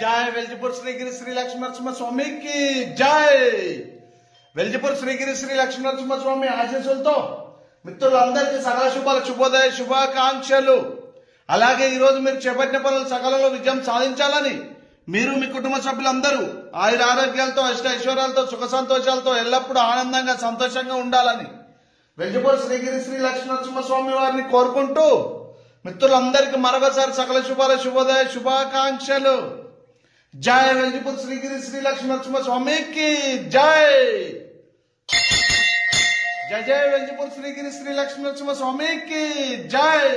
जय वेल्जपुर श्रीगिरी श्री लक्ष्मी नरसिंह स्वामी की जय वेल्जपुर श्रीगिरी श्री लक्ष्मी नरसिंह स्वामी ఆశీస్సులతో మిత్రులందరికీ సకల శుభాల శుభోదయ శుభాకాంక్షలు। అలాగే ఈ రోజు మీరు చేపట్టిన పనులు సకలలో విజయం సాధించాలని మీరు మీ కుటుంబ సభ్యులందరూ ఆయుర ఆరోగ్యాలతో అష్ట ఐశ్వర్యాలతో సుఖ సంతోషాలతో ఎల్లప్పుడూ ఆనందంగా సంతోషంగా ఉండాలని వెల్జపూర్ శ్రీగిరి శ్రీ లక్ష్మీ నరసింహ స్వామి వారిని కోరుకుంటూ మిత్రులందరికీ మరొకసారి సకల శుభాల శుభోదయ శుభాకాంక్షలు। जय वेल्जपुर श्रीगिरी श्री लक्ष्मी नरसिंह स्वामी की जय जय जय वेल्जपुर श्रीगिरी श्री लक्ष्मी नरसिंह स्वामी की जय।